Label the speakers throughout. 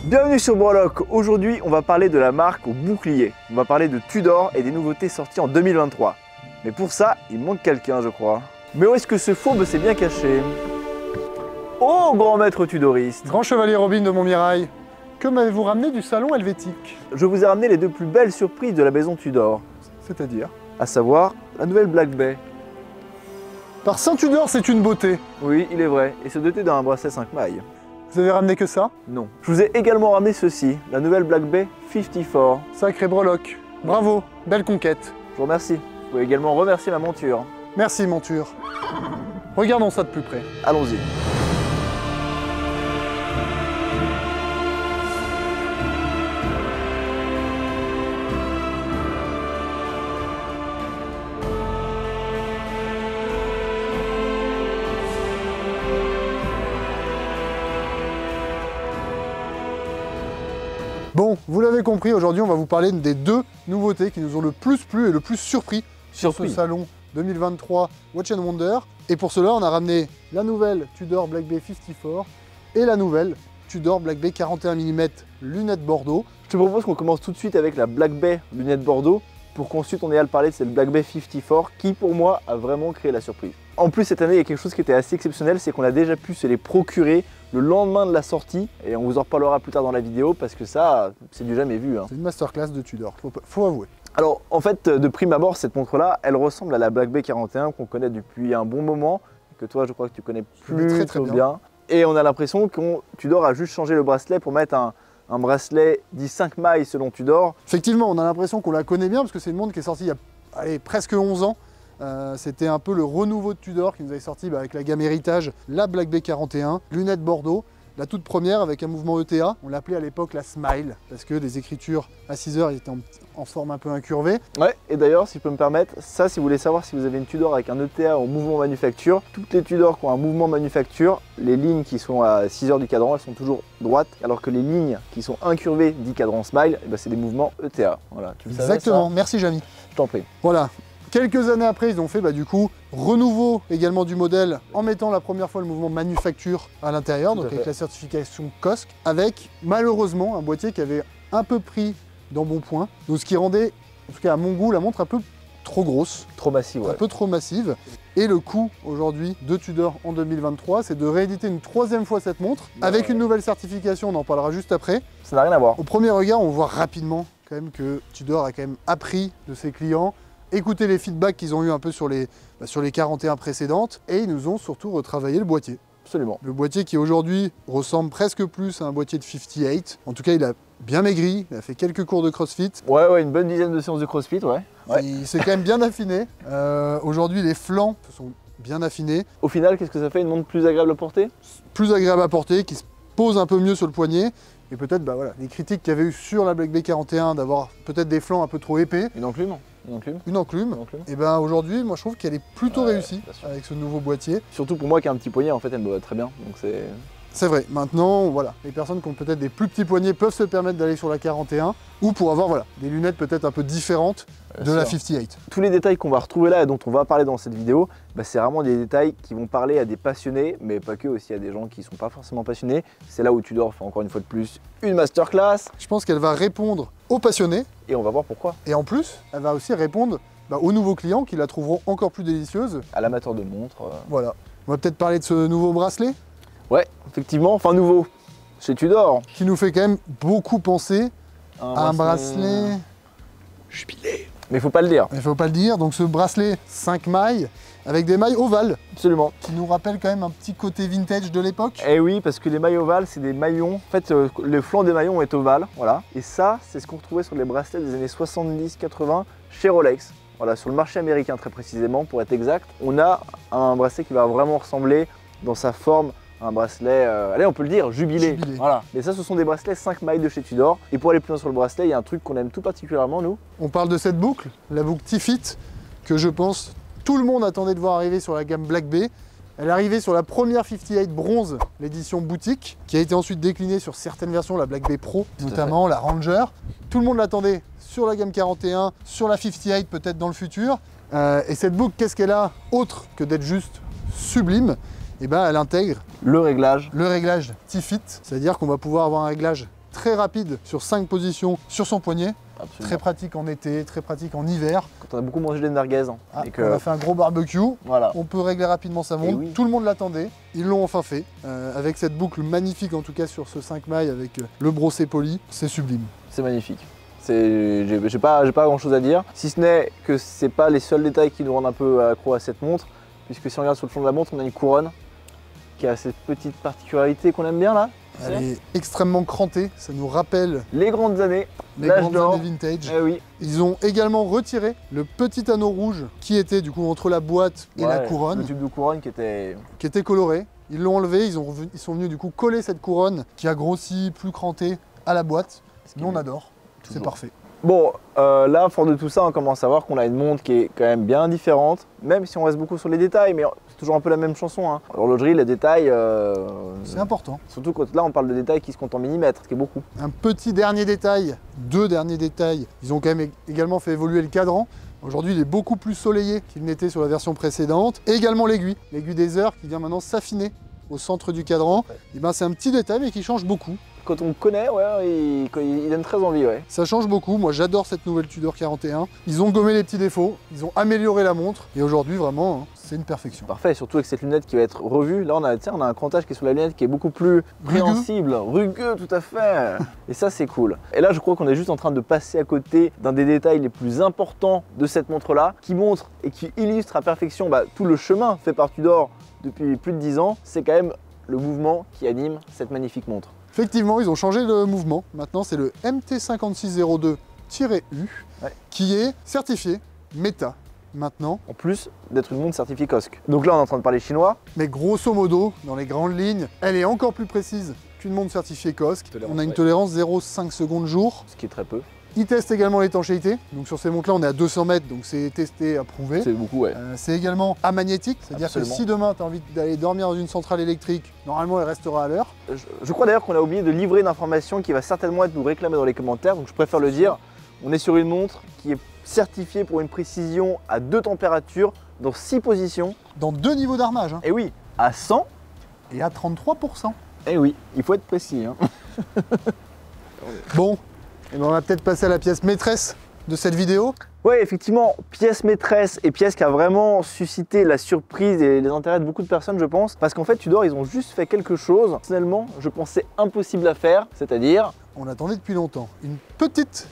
Speaker 1: Bienvenue sur Breloque. Aujourd'hui, on va parler de la marque au bouclier. On va parler de Tudor et des nouveautés sorties en 2023. Mais pour ça, il manque quelqu'un, je crois. Mais où est-ce que ce fourbe s'est bien caché? Oh, grand maître tudoriste!
Speaker 2: Grand chevalier Robin de Montmirail, que m'avez-vous ramené du salon helvétique?
Speaker 1: Je vous ai ramené les deux plus belles surprises de la maison Tudor.
Speaker 2: C'est-à-dire?
Speaker 1: À savoir, la nouvelle Black Bay.
Speaker 2: Par Saint-Tudor, c'est une beauté.
Speaker 1: Oui, il est vrai, et se doter d'un bracelet 5 mailles.
Speaker 2: Vous avez ramené que ça?
Speaker 1: Non. Je vous ai également ramené ceci, la nouvelle Black Bay 54.
Speaker 2: Sacré Breloque. Bravo, belle conquête.
Speaker 1: Je vous remercie. Vous pouvez également remercier ma monture.
Speaker 2: Merci, monture. Regardons ça de plus près.
Speaker 1: Allons-y.
Speaker 2: Bon, vous l'avez compris, aujourd'hui on va vous parler des deux nouveautés qui nous ont le plus plu et le plus surpris sur ce salon 2023 Watch & Wonder. Et pour cela, on a ramené la nouvelle Tudor Black Bay 54 et la nouvelle Tudor Black Bay 41 mm lunettes Bordeaux.
Speaker 1: Je te propose qu'on commence tout de suite avec la Black Bay lunettes Bordeaux pour qu'ensuite on ait à le parler de cette Black Bay 54 qui pour moi a vraiment créé la surprise. En plus cette année il y a quelque chose qui était assez exceptionnel, c'est qu'on a déjà pu se les procurer le lendemain de la sortie et on vous en reparlera plus tard dans la vidéo parce que ça c'est du jamais vu.
Speaker 2: C'est une masterclass de Tudor, faut avouer.
Speaker 1: Alors en fait de prime abord cette montre là elle ressemble à la Black Bay 41 qu'on connaît depuis un bon moment, que toi je crois que tu connais plus très bien. Et on a l'impression que Tudor a juste changé le bracelet pour mettre un bracelet dit 5 mailles selon Tudor.
Speaker 2: Effectivement, on a l'impression qu'on la connaît bien parce que c'est une montre qui est sortie il y a presque 11 ans. C'était un peu le renouveau de Tudor qui nous avait sorti avec la gamme héritage, la Black Bay 41, lunettes Bordeaux, la toute première avec un mouvement ETA. On l'appelait à l'époque la Smile parce que les écritures à 6 heures étaient en forme un peu incurvée.
Speaker 1: Ouais, et d'ailleurs, si je peux me permettre, ça, si vous voulez savoir si vous avez une Tudor avec un ETA en mouvement manufacture, toutes les Tudor qui ont un mouvement manufacture, les lignes qui sont à 6 heures du cadran, elles sont toujours droites, alors que les lignes qui sont incurvées dit cadran Smile, c'est des mouvements ETA. Voilà, tu le savais,
Speaker 2: exactement,
Speaker 1: ça?
Speaker 2: Merci Jamy.
Speaker 1: Je t'en prie.
Speaker 2: Voilà. Quelques années après, ils ont fait du coup renouveau également du modèle en mettant la première fois le mouvement manufacture à l'intérieur, donc avec la certification COSC, avec malheureusement un boîtier qui avait un peu pris d'embonpoint, donc ce qui rendait, en tout cas à mon goût, la montre un peu trop grosse.
Speaker 1: Trop massive, ouais.
Speaker 2: Un peu trop massive. Et le coût aujourd'hui de Tudor en 2023, c'est de rééditer une troisième fois cette montre avec une nouvelle certification, on en parlera juste après.
Speaker 1: Ça n'a rien à voir.
Speaker 2: Au premier regard, on voit rapidement quand même que Tudor a quand même appris de ses clients. Écoutez les feedbacks qu'ils ont eu un peu sur les 41 précédentes et ils nous ont surtout retravaillé le boîtier.
Speaker 1: Absolument.
Speaker 2: Le boîtier qui aujourd'hui ressemble presque plus à un boîtier de 58. En tout cas, il a bien maigri, il a fait quelques cours de CrossFit.
Speaker 1: Ouais, une bonne dizaine de séances de CrossFit, ouais.
Speaker 2: Il s'est quand même bien affiné. Aujourd'hui, les flancs se sont bien affinés.
Speaker 1: Au final, qu'est-ce que ça fait? Une montre plus agréable à porter?
Speaker 2: Plus agréable à porter, qui se pose un peu mieux sur le poignet. Et peut-être les critiques qu'il y avait eu sur la Black Bay 41 d'avoir peut-être des flancs un peu trop épais.
Speaker 1: Une enclume.
Speaker 2: Une enclume. Et aujourd'hui, moi je trouve qu'elle est plutôt réussie avec ce nouveau boîtier.
Speaker 1: Surtout pour moi qui ai un petit poignet, en fait, elle me va très bien. Donc
Speaker 2: c'est vrai. Maintenant, les personnes qui ont peut-être des plus petits poignets peuvent se permettre d'aller sur la 41 ou pour avoir des lunettes peut-être un peu différentes de la 58.
Speaker 1: Tous les détails qu'on va retrouver là et dont on va parler dans cette vidéo, c'est vraiment des détails qui vont parler à des passionnés, mais pas que, aussi à des gens qui ne sont pas forcément passionnés. C'est là où Tudor fait encore une fois de plus une masterclass.
Speaker 2: Je pense qu'elle va répondre aux passionnés.
Speaker 1: Et on va voir pourquoi.
Speaker 2: Et en plus, elle va aussi répondre aux nouveaux clients qui la trouveront encore plus délicieuse.
Speaker 1: À l'amateur de montres.
Speaker 2: Voilà. On va peut-être parler de ce nouveau bracelet.
Speaker 1: Ouais, effectivement, enfin nouveau, chez Tudor.
Speaker 2: Qui nous fait quand même beaucoup penser à un bracelet jubilé.
Speaker 1: Mais il faut pas le dire.
Speaker 2: Il faut pas le dire, donc ce bracelet 5 mailles, avec des mailles ovales.
Speaker 1: Absolument.
Speaker 2: Qui nous rappelle quand même un petit côté vintage de l'époque.
Speaker 1: Eh oui, parce que les mailles ovales, c'est des maillons. En fait, le flanc des maillons est ovale, voilà. Et ça, c'est ce qu'on retrouvait sur les bracelets des années 70-80 chez Rolex. Voilà, sur le marché américain très précisément, pour être exact. On a un bracelet qui va vraiment ressembler dans sa forme un bracelet, allez on peut le dire, jubilé. Voilà. Mais ça ce sont des bracelets 5 mailles de chez Tudor. Et pour aller plus loin sur le bracelet, il y a un truc qu'on aime tout particulièrement nous.
Speaker 2: On parle de cette boucle, la boucle T-Fit, que je pense tout le monde attendait de voir arriver sur la gamme Black Bay. Elle est arrivée sur la première 58 bronze, l'édition boutique, qui a été ensuite déclinée sur certaines versions, la Black Bay Pro, notamment la Ranger. Tout le monde l'attendait sur la gamme 41, sur la 58 peut-être dans le futur. Et cette boucle, qu'est-ce qu'elle a autre que d'être juste sublime? Et ben, elle intègre
Speaker 1: le réglage
Speaker 2: T-Fit, c'est-à-dire qu'on va pouvoir avoir un réglage très rapide sur 5 positions sur son poignet.
Speaker 1: Absolument.
Speaker 2: Très pratique en été, très pratique en hiver.
Speaker 1: Quand on a beaucoup mangé des merguez
Speaker 2: Ah,
Speaker 1: et
Speaker 2: on a fait un gros barbecue,
Speaker 1: voilà.
Speaker 2: on peut régler rapidement sa montre.
Speaker 1: Oui.
Speaker 2: Tout le monde l'attendait, ils l'ont enfin fait. Avec cette boucle magnifique en tout cas sur ce 5 mailles avec le brossé poli, c'est sublime.
Speaker 1: C'est magnifique. J'ai pas grand chose à dire, si ce n'est que c'est pas les seuls détails qui nous rendent un peu accro à cette montre, puisque si on regarde sur le fond de la montre, on a une couronne qui a cette petite particularité qu'on aime bien là.
Speaker 2: Elle est extrêmement crantée, ça nous rappelle
Speaker 1: Les grandes années,
Speaker 2: les
Speaker 1: l'âge
Speaker 2: grandes
Speaker 1: d'or.
Speaker 2: années vintage.
Speaker 1: Eh oui.
Speaker 2: Ils ont également retiré le petit anneau rouge qui était du coup entre la boîte et la couronne,
Speaker 1: Le tube de couronne qui était
Speaker 2: coloré. Ils l'ont enlevé, ils sont venus du coup coller cette couronne qui a grossi, plus crantée à la boîte. Nous on adore, c'est parfait.
Speaker 1: Bon, là, fort de tout ça, on commence à voir qu'on a une montre qui est quand même bien différente, même si on reste beaucoup sur les détails, mais c'est toujours un peu la même chanson. Hein. L'horlogerie, les détails...
Speaker 2: c'est important.
Speaker 1: Surtout quand là, on parle de détails qui se comptent en millimètres, ce qui est beaucoup.
Speaker 2: Un petit dernier détail, deux derniers détails. Ils ont quand même également fait évoluer le cadran. Aujourd'hui, il est beaucoup plus soleillé qu'il n'était sur la version précédente. Et également l'aiguille des heures qui vient maintenant s'affiner au centre du cadran.
Speaker 1: Ouais.
Speaker 2: Et ben, c'est un petit détail mais qui change beaucoup.
Speaker 1: Quand on le connaît, ouais, il donne très envie, ouais.
Speaker 2: Ça change beaucoup, moi j'adore cette nouvelle Tudor 41. Ils ont gommé les petits défauts, ils ont amélioré la montre, et aujourd'hui vraiment, hein, c'est une perfection.
Speaker 1: Parfait, surtout avec cette lunette qui va être revue. Là, on a un crantage qui est sur la lunette qui est beaucoup plus préhensible, rugueux, tout à fait. Et ça, c'est cool. Et là, je crois qu'on est juste en train de passer à côté d'un des détails les plus importants de cette montre-là, qui montre et qui illustre à perfection tout le chemin fait par Tudor depuis plus de 10 ans. C'est quand même le mouvement qui anime cette magnifique montre.
Speaker 2: Effectivement, ils ont changé le mouvement. Maintenant, c'est le MT5602-U qui est certifié Meta maintenant.
Speaker 1: En plus d'être une montre certifiée COSC. Donc là, on est en train de parler chinois.
Speaker 2: Mais grosso modo, dans les grandes lignes, elle est encore plus précise qu'une montre certifiée COSC. On a une tolérance 0,5 secondes jour.
Speaker 1: Ce qui est très peu.
Speaker 2: Ils testent également l'étanchéité. Donc sur ces montres-là, on est à 200 mètres, donc c'est testé, approuvé.
Speaker 1: C'est beaucoup, ouais.
Speaker 2: C'est également amagnétique, c'est-à-dire que si demain tu as envie d'aller dormir dans une centrale électrique, normalement elle restera à l'heure.
Speaker 1: Je crois d'ailleurs qu'on a oublié de livrer une information qui va certainement être nous réclamée dans les commentaires, donc je préfère le dire. On est sur une montre qui est certifiée pour une précision à 2 températures, dans 6 positions.
Speaker 2: Dans 2 niveaux d'armage. Hein.
Speaker 1: Et oui, à 100
Speaker 2: et à 33%.
Speaker 1: Et oui, il faut être précis. Hein.
Speaker 2: Bon, et ben on va peut-être passer à la pièce maîtresse de cette vidéo.
Speaker 1: Ouais, effectivement, pièce maîtresse et pièce qui a vraiment suscité la surprise et les intérêts de beaucoup de personnes, je pense. Parce qu'en fait, Tudor, ils ont juste fait quelque chose, personnellement, je pensais impossible à faire, c'est-à-dire...
Speaker 2: On l'attendait depuis longtemps. Une petite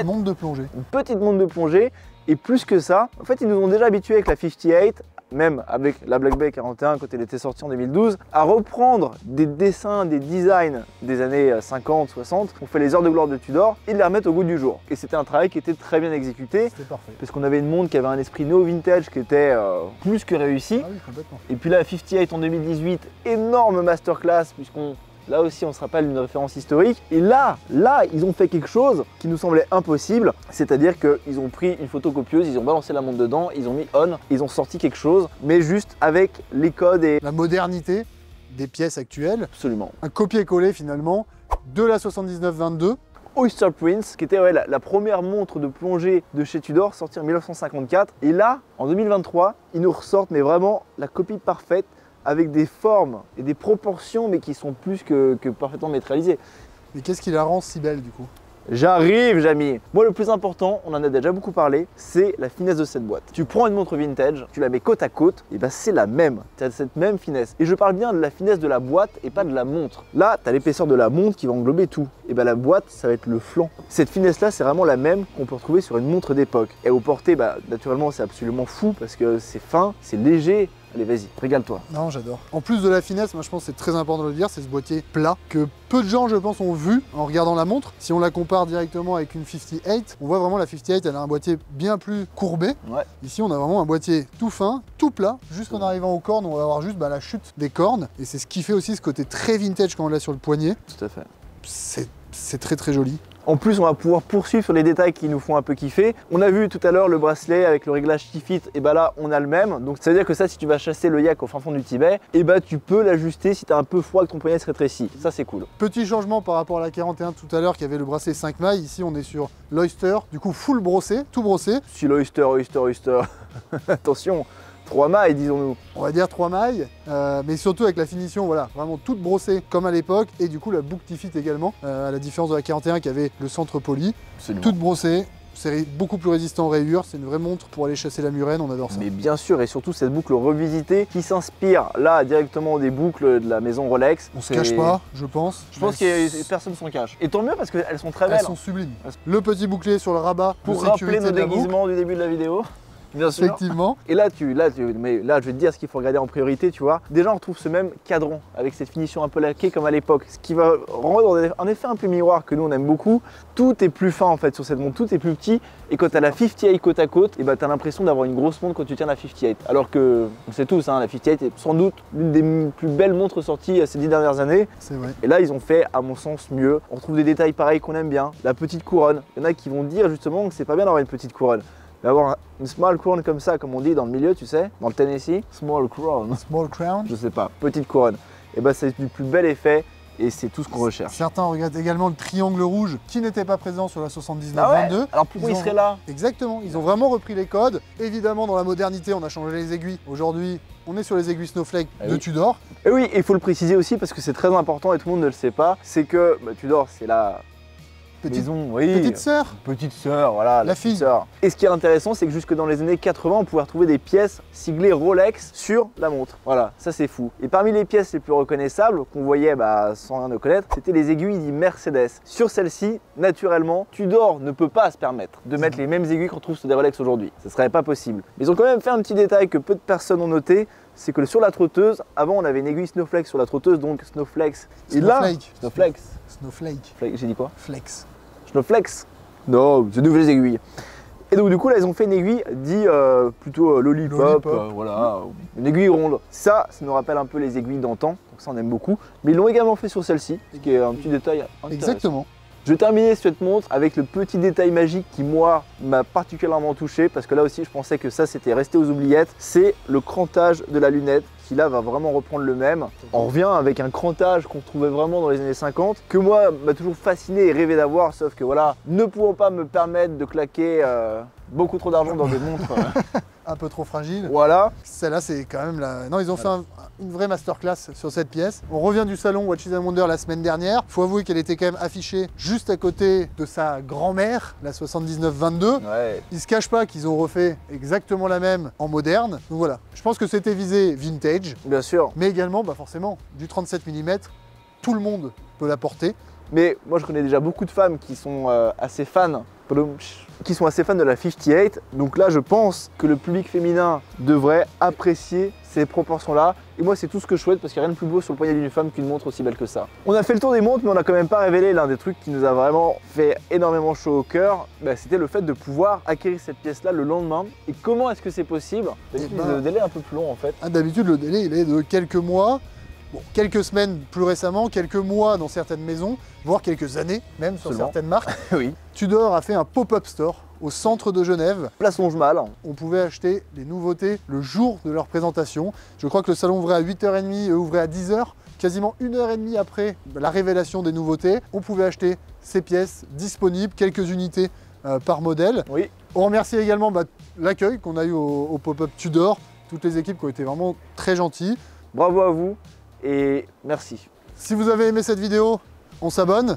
Speaker 2: montre de plongée.
Speaker 1: Une petite montre de plongée. Et plus que ça, en fait, ils nous ont déjà habitués avec la 58, même avec la Black Bay 41 quand elle était sortie en 2012, à reprendre des dessins, des designs des années 50, 60, on fait les heures de gloire de Tudor et de les remettre au goût du jour. Et c'était un travail qui était très bien exécuté.
Speaker 2: C'était parfait.
Speaker 1: Parce qu'on avait une montre qui avait un esprit néo-vintage qui était plus que réussi.
Speaker 2: Ah oui, complètement.
Speaker 1: Et puis là, la 58 en 2018, énorme masterclass, puisqu'on... Là aussi, on se rappelle d'une référence historique. Et là, ils ont fait quelque chose qui nous semblait impossible. C'est-à-dire qu'ils ont pris une photocopieuse, ils ont balancé la montre dedans, ils ont mis on, ils ont sorti quelque chose, mais juste avec les codes et...
Speaker 2: La modernité des pièces actuelles.
Speaker 1: Absolument.
Speaker 2: Un copier-coller finalement de la 7922.
Speaker 1: Oyster Prince, qui était la première montre de plongée de chez Tudor, sortie en 1954. Et là, en 2023, ils nous ressortent mais vraiment la copie parfaite, avec des formes et des proportions, mais qui sont plus que parfaitement maîtrisées.
Speaker 2: Mais qu'est-ce qui la rend si belle du coup?
Speaker 1: J'arrive, Jamy. Moi, le plus important, on en a déjà beaucoup parlé, c'est la finesse de cette boîte. Tu prends une montre vintage, tu la mets côte à côte, et c'est la même. Tu as cette même finesse. Et je parle bien de la finesse de la boîte et pas de la montre. Là, tu as l'épaisseur de la montre qui va englober tout. Et la boîte, ça va être le flanc. Cette finesse-là, c'est vraiment la même qu'on peut retrouver sur une montre d'époque. Et au porté, naturellement, c'est absolument fou parce que c'est fin, c'est léger. Allez, vas-y, régale-toi.
Speaker 2: Non, j'adore. En plus de la finesse, moi je pense que c'est très important de le dire, c'est ce boîtier plat que peu de gens, je pense, ont vu en regardant la montre. Si on la compare directement avec une 58, on voit vraiment la 58, elle a un boîtier bien plus courbé.
Speaker 1: Ouais. Ici,
Speaker 2: on a vraiment un boîtier tout fin, tout plat. Juste en arrivant aux cornes, on va avoir juste la chute des cornes. Et c'est ce qui fait aussi ce côté très vintage quand on l'a sur le poignet.
Speaker 1: Tout à fait.
Speaker 2: C'est très très joli.
Speaker 1: En plus, on va pouvoir poursuivre sur les détails qui nous font un peu kiffer. On a vu tout à l'heure le bracelet avec le réglage T-Fit, et là on a le même. Donc ça veut dire que ça, si tu vas chasser le yak au fin fond du Tibet, tu peux l'ajuster si tu as un peu froid, que ton poignet se rétrécit. Ça, c'est cool.
Speaker 2: Petit changement par rapport à la 41 tout à l'heure qui avait le bracelet 5 mailles. Ici, on est sur l'Oyster, du coup full brossé, tout brossé.
Speaker 1: Si l'Oyster, Attention, 3 mailles, disons-nous.
Speaker 2: On va dire 3 mailles, mais surtout avec la finition, voilà, vraiment toute brossée comme à l'époque, et du coup la boucle T-Fit également, à la différence de la 41 qui avait le centre poli,
Speaker 1: Absolument.
Speaker 2: toute brossée. C'est beaucoup plus résistant aux rayures, c'est une vraie montre pour aller chasser la murène, on adore ça.
Speaker 1: Mais bien sûr, et surtout cette boucle revisitée qui s'inspire là directement des boucles de la maison Rolex.
Speaker 2: On se cache pas, je pense.
Speaker 1: Je pense que personne s'en cache. Et tant mieux parce qu'elles sont très belles.
Speaker 2: Elles sont sublimes. Le petit bouclier sur le rabat
Speaker 1: Pour
Speaker 2: de sécurité
Speaker 1: rappeler nos
Speaker 2: de la boucle.
Speaker 1: déguisements du début de la vidéo. Bien sûr.
Speaker 2: Effectivement.
Speaker 1: Et là, mais là, je vais te dire ce qu'il faut regarder en priorité, tu vois. Déjà, on retrouve ce même cadran avec cette finition un peu laquée comme à l'époque, ce qui va rendre un effet un peu miroir que nous on aime beaucoup. Tout est plus fin en fait sur cette montre, tout est plus petit. Et quand tu as la 58 côte à côte, et bah, tu as l'impression d'avoir une grosse montre quand tu tiens la 58. Alors que, on sait tous, hein, la 58 est sans doute l'une des plus belles montres sorties ces 10 dernières années.
Speaker 2: C'est vrai.
Speaker 1: Et là, ils ont fait, à mon sens, mieux. On retrouve des détails pareils qu'on aime bien. La petite couronne. Il y en a qui vont dire justement que c'est pas bien d'avoir une petite couronne. D'avoir une small crown comme ça, comme on dit dans le milieu, tu sais, dans le Tennessee. Small crown.
Speaker 2: Small crown.
Speaker 1: Je sais pas, petite couronne. Et bah c'est du plus bel effet et c'est tout ce qu'on recherche.
Speaker 2: Certains regrettent également le triangle rouge qui n'était pas présent sur la 79-22.
Speaker 1: Ah ouais. Alors pourquoi il serait là?
Speaker 2: Exactement, ils ont vraiment repris les codes. Évidemment, dans la modernité, on a changé les aiguilles. Aujourd'hui, on est sur les aiguilles Snowflake de Tudor.
Speaker 1: Et oui, il faut le préciser aussi parce que c'est très important et tout le monde ne le sait pas. C'est que Tudor, c'est la maison, oui.
Speaker 2: Petite sœur.
Speaker 1: Petite sœur, voilà,
Speaker 2: La fille.
Speaker 1: sœur. Et ce qui est intéressant, c'est que jusque dans les années 80, on pouvait retrouver des pièces siglées Rolex sur la montre. Voilà, ça c'est fou. Et parmi les pièces les plus reconnaissables, qu'on voyait sans rien de connaître, c'était les aiguilles dit Mercedes. Sur celle-ci, naturellement, Tudor ne peut pas se permettre de mettre les mêmes aiguilles qu'on trouve sur des Rolex aujourd'hui. Ce serait pas possible. Mais ils ont quand même fait un petit détail que peu de personnes ont noté, c'est que sur la trotteuse, avant on avait une aiguille Snowflex sur la trotteuse, donc Snowflex. Et là,
Speaker 2: Snowflake.
Speaker 1: Snowflex. J'ai dit quoi?
Speaker 2: Flex.
Speaker 1: Snowflex. Non, de nouvelles aiguilles. Et donc du coup là ils ont fait une aiguille dit plutôt lollipop, voilà, une aiguille ronde. Ça nous rappelle un peu les aiguilles d'antan, donc ça on aime beaucoup. Mais ils l'ont également fait sur celle-ci, ce qui est un petit détail intéressant.
Speaker 2: Exactement.
Speaker 1: Je vais terminer cette montre avec le petit détail magique qui moi m'a particulièrement touché parce que là aussi je pensais que ça c'était resté aux oubliettes. C'est le crantage de la lunette qui là va vraiment reprendre le même. On revient avec un crantage qu'on trouvait vraiment dans les années 50 que moi m'a toujours fasciné et rêvé d'avoir, sauf que voilà, ne pouvant pas me permettre de claquer beaucoup trop d'argent dans des montres.
Speaker 2: Un peu trop fragile.
Speaker 1: Voilà.
Speaker 2: Celle-là, c'est quand même la... Non, ils ont fait une vraie masterclass sur cette pièce. On revient du salon Watches and Wonders la semaine dernière. Faut avouer qu'elle était quand même affichée juste à côté de sa grand-mère, la 79-22.
Speaker 1: Ouais.
Speaker 2: Ils se cachent pas qu'ils ont refait exactement la même en moderne. Donc voilà, je pense que c'était visé vintage.
Speaker 1: Bien sûr.
Speaker 2: Mais également, forcément, du 37 mm, tout le monde peut la porter.
Speaker 1: Mais moi je connais déjà beaucoup de femmes qui sont assez fans de la 58. Donc là je pense que le public féminin devrait apprécier ces proportions-là. Et moi c'est tout ce que je souhaite parce qu'il n'y a rien de plus beau sur le poignet d'une femme qu'une montre aussi belle que ça. On a fait le tour des montres mais on n'a quand même pas révélé l'un des trucs qui nous a vraiment fait énormément chaud au cœur. C'était le fait de pouvoir acquérir cette pièce-là le lendemain. Et comment est-ce que c'est possible? Le délai est un peu plus long en fait.
Speaker 2: D'habitude le délai il est de quelques mois. Bon, quelques semaines plus récemment, quelques mois dans certaines maisons, voire quelques années même sur certaines marques.
Speaker 1: Oui.
Speaker 2: Tudor a fait un pop-up store au centre de Genève.
Speaker 1: Place Longemal.
Speaker 2: On pouvait acheter les nouveautés le jour de leur présentation. Je crois que le salon ouvrait à 8h30 et ouvrait à 10h. Quasiment 1h30 après la révélation des nouveautés, on pouvait acheter ces pièces disponibles, quelques unités par modèle.
Speaker 1: Oui.
Speaker 2: On remercie également l'accueil qu'on a eu au pop-up Tudor, toutes les équipes qui ont été vraiment très gentilles.
Speaker 1: Bravo à vous. Et merci.
Speaker 2: Si vous avez aimé cette vidéo, on s'abonne.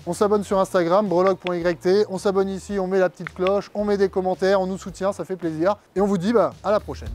Speaker 2: On s'abonne sur Instagram, brelog.yt. On s'abonne ici, on met la petite cloche, on met des commentaires, on nous soutient, ça fait plaisir. Et on vous dit à la prochaine.